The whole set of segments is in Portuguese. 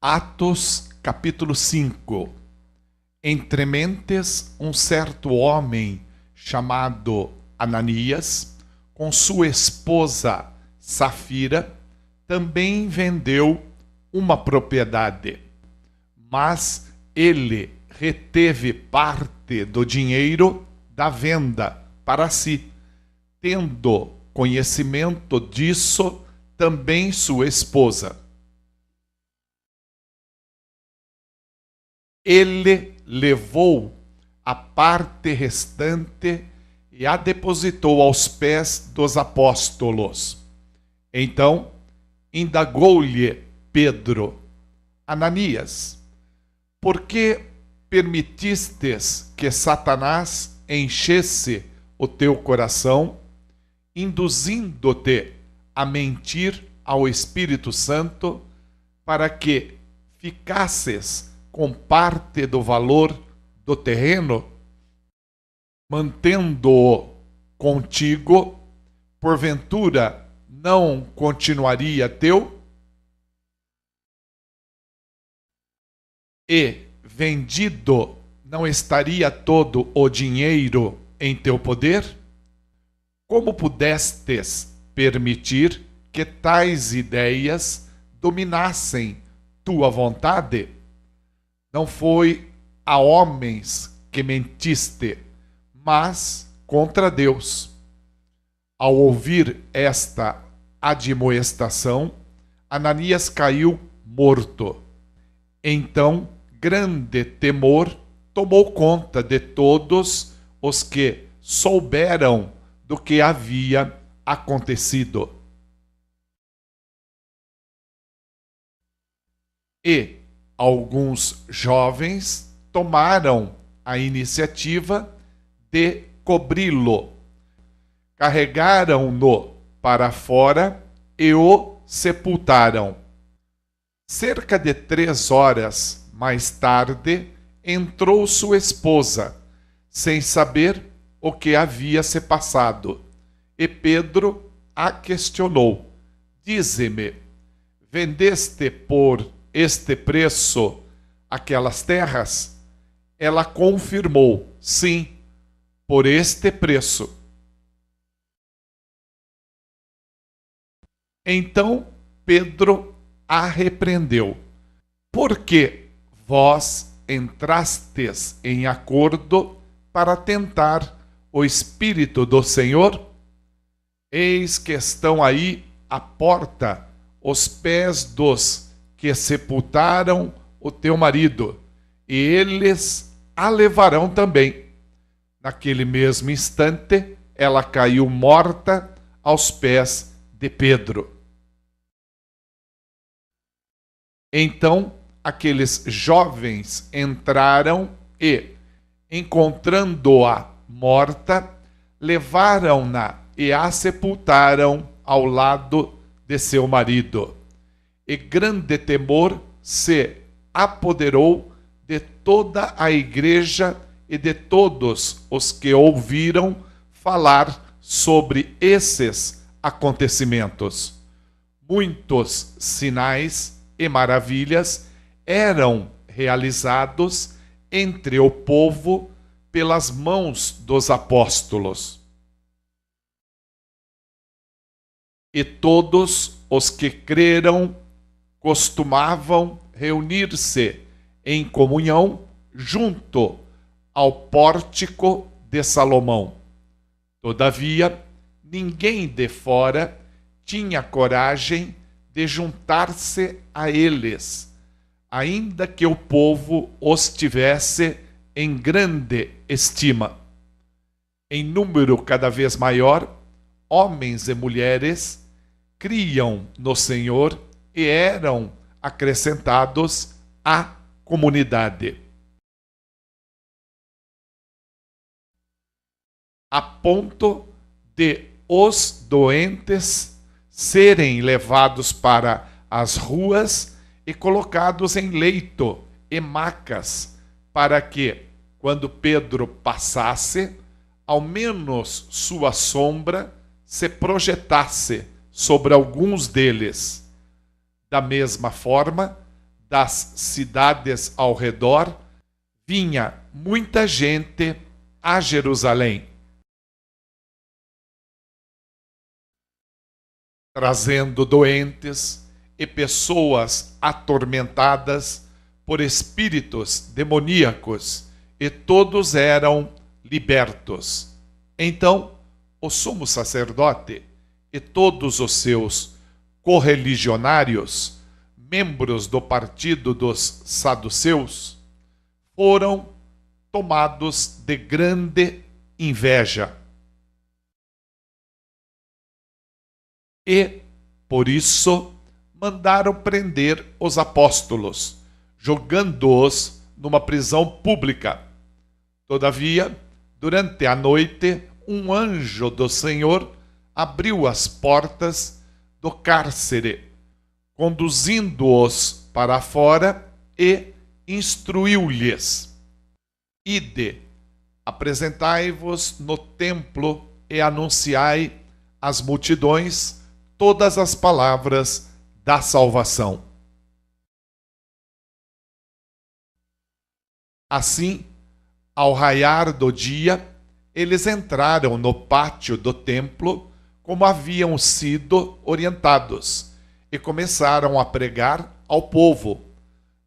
Atos, capítulo 5. Entre mentes, um certo homem chamado Ananias, com sua esposa Safira, também vendeu uma propriedade. Mas ele reteve parte do dinheiro da venda para si, tendo conhecimento disso também sua esposa. Ele levou a parte restante e a depositou aos pés dos apóstolos. Então, indagou-lhe Pedro: Ananias, por que permitistes que Satanás enchesse o teu coração, induzindo-te a mentir ao Espírito Santo, para que ficasses com parte do valor do terreno, mantendo-o contigo, porventura não continuaria teu? E, vendido, não estaria todo o dinheiro em teu poder? Como pudestes permitir que tais ideias dominassem tua vontade? Não foi a homens que mentiste, mas contra Deus. Ao ouvir esta admoestação, Ananias caiu morto. Então, grande temor tomou conta de todos os que souberam do que havia acontecido. E alguns jovens tomaram a iniciativa de cobri-lo. Carregaram-no para fora e o sepultaram. Cerca de 3 horas mais tarde, entrou sua esposa, sem saber o que havia se passado. E Pedro a questionou: Dize-me, vendeste por este preço aquelas terras? Ela confirmou: sim, por este preço. Então Pedro a repreendeu: por que vós entrastes em acordo para tentar o Espírito do Senhor? Eis que estão aí à porta os pés dos que sepultaram o teu marido, e eles a levarão também. Naquele mesmo instante, ela caiu morta aos pés de Pedro. Então, aqueles jovens entraram e, encontrando-a morta, levaram-na e a sepultaram ao lado de seu marido. E grande temor se apoderou de toda a igreja e de todos os que ouviram falar sobre esses acontecimentos. Muitos sinais e maravilhas eram realizados entre o povo pelas mãos dos apóstolos. E todos os que creram costumavam reunir-se em comunhão junto ao pórtico de Salomão. Todavia, ninguém de fora tinha coragem de juntar-se a eles, ainda que o povo os tivesse em grande estima. Em número cada vez maior, homens e mulheres criam no Senhor e eram acrescentados à comunidade. A ponto de os doentes serem levados para as ruas e colocados em leito e macas, para que, quando Pedro passasse, ao menos sua sombra se projetasse sobre alguns deles. Da mesma forma, das cidades ao redor, vinha muita gente a Jerusalém, trazendo doentes e pessoas atormentadas por espíritos demoníacos, e todos eram libertos. Então, o sumo sacerdote e todos os seus correligionários, membros do partido dos saduceus, foram tomados de grande inveja. E, por isso, mandaram prender os apóstolos, jogando-os numa prisão pública. Todavia, durante a noite, um anjo do Senhor abriu as portas do cárcere, conduzindo-os para fora e instruiu-lhes: Ide, apresentai-vos no templo e anunciai às multidões todas as palavras da salvação. Assim, ao raiar do dia, eles entraram no pátio do templo como haviam sido orientados e começaram a pregar ao povo.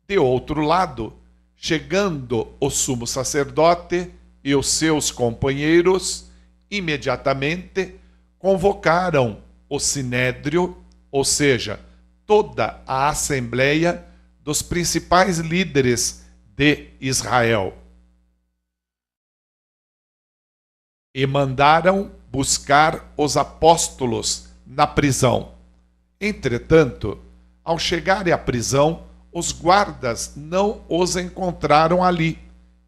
De outro lado, chegando o sumo sacerdote e os seus companheiros, imediatamente convocaram o sinédrio, ou seja, toda a assembleia dos principais líderes de Israel, e mandaram buscar os apóstolos na prisão. Entretanto, ao chegarem à prisão, os guardas não os encontraram ali.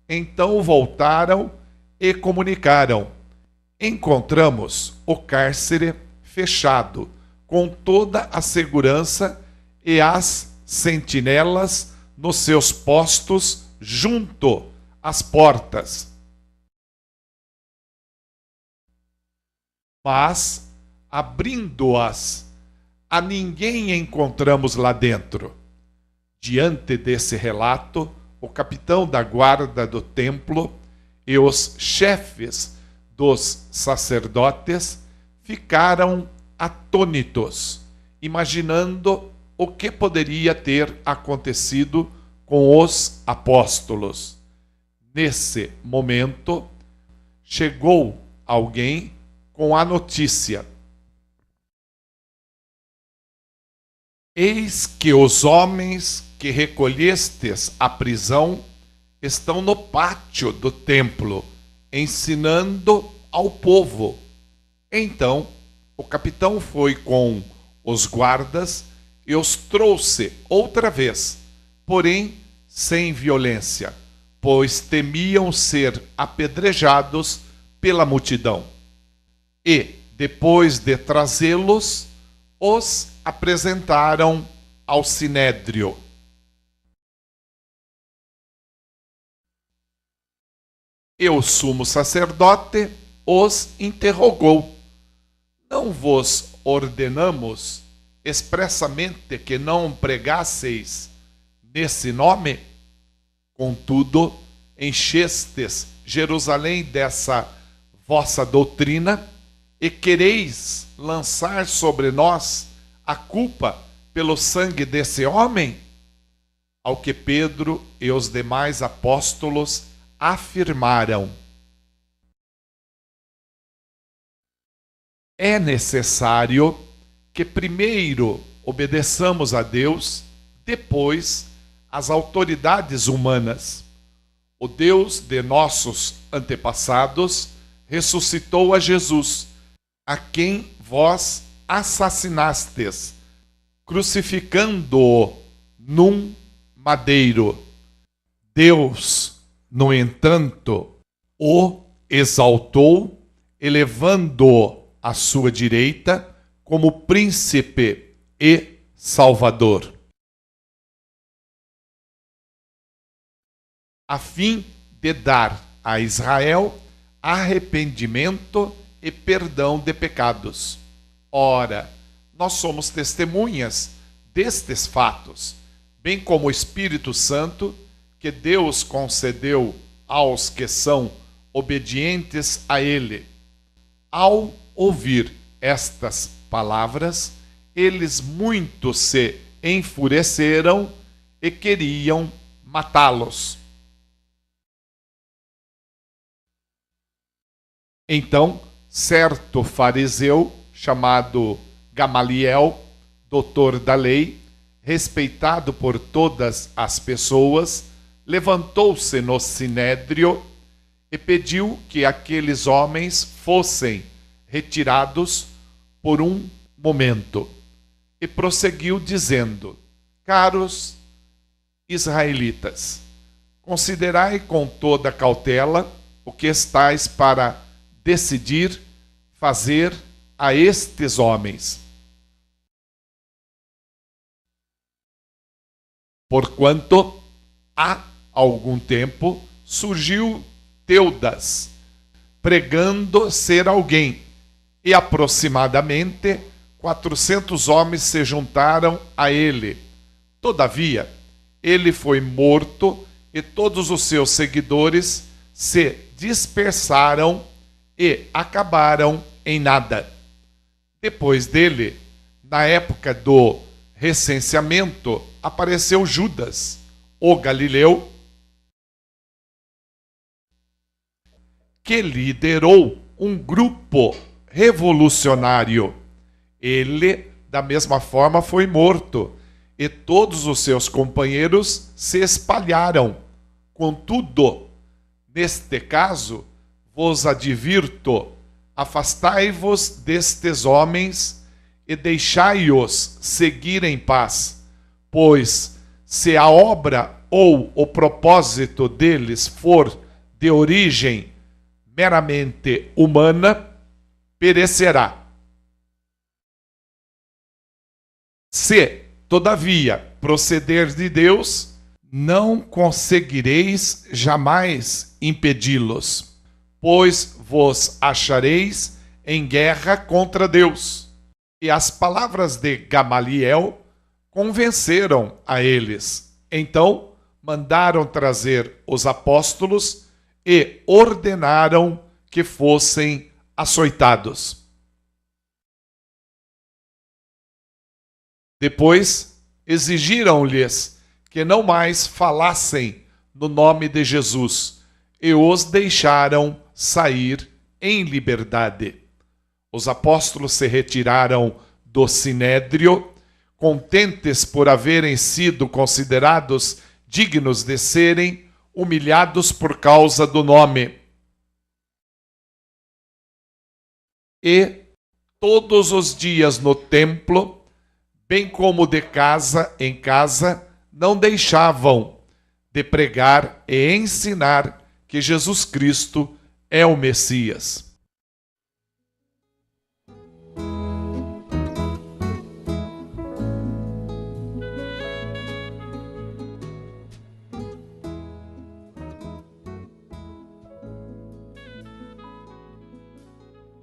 Então voltaram e comunicaram: encontramos o cárcere fechado, com toda a segurança e as sentinelas nos seus postos junto às portas. Mas, abrindo-as, a ninguém encontramos lá dentro. Diante desse relato, o capitão da guarda do templo e os chefes dos sacerdotes ficaram atônitos, imaginando o que poderia ter acontecido com os apóstolos. Nesse momento, chegou alguém com a notícia: eis que os homens que recolhestes à prisão estão no pátio do templo, ensinando ao povo. Então, o capitão foi com os guardas e os trouxe outra vez, porém sem violência, pois temiam ser apedrejados pela multidão. E, depois de trazê-los, os apresentaram ao sinédrio. E o sumo sacerdote os interrogou: não vos ordenamos expressamente que não pregasseis nesse nome? Contudo, enchestes Jerusalém dessa vossa doutrina e quereis lançar sobre nós a culpa pelo sangue desse homem? Ao que Pedro e os demais apóstolos afirmaram: é necessário que primeiro obedeçamos a Deus, depois às autoridades humanas. O Deus de nossos antepassados ressuscitou a Jesus, a quem vós assassinastes, crucificando-o num madeiro. Deus, no entanto, o exaltou, elevando-o à sua direita como príncipe e salvador, a fim de dar a Israel arrependimento e perdão de pecados. Ora, nós somos testemunhas destes fatos, bem como o Espírito Santo, que Deus concedeu aos que são obedientes a Ele. Ao ouvir estas palavras, eles muito se enfureceram e queriam matá-los. Então, certo fariseu, chamado Gamaliel, doutor da lei, respeitado por todas as pessoas, levantou-se no sinédrio e pediu que aqueles homens fossem retirados por um momento. E prosseguiu dizendo: caros israelitas, considerai com toda cautela o que estáis para decidir fazer a estes homens. Porquanto há algum tempo surgiu Teudas, pregando ser alguém, e aproximadamente 400 homens se juntaram a ele. Todavia, ele foi morto e todos os seus seguidores se dispersaram e acabaram em nada. Depois dele, na época do recenseamento, apareceu Judas, o Galileu, que liderou um grupo revolucionário. Ele, da mesma forma, foi morto, e todos os seus companheiros se espalharam. Contudo, neste caso, vos advirto, afastai-vos destes homens e deixai-os seguir em paz, pois se a obra ou o propósito deles for de origem meramente humana, perecerá. Se, todavia, proceder de Deus, não conseguireis jamais impedi-los, pois vos achareis em guerra contra Deus. E as palavras de Gamaliel convenceram a eles. Então, mandaram trazer os apóstolos e ordenaram que fossem açoitados. Depois, exigiram-lhes que não mais falassem no nome de Jesus e os deixaram sair em liberdade. Os apóstolos se retiraram do sinédrio, contentes por haverem sido considerados dignos de serem humilhados por causa do nome. E todos os dias no templo, bem como de casa em casa, não deixavam de pregar e ensinar que Jesus Cristo é o Messias.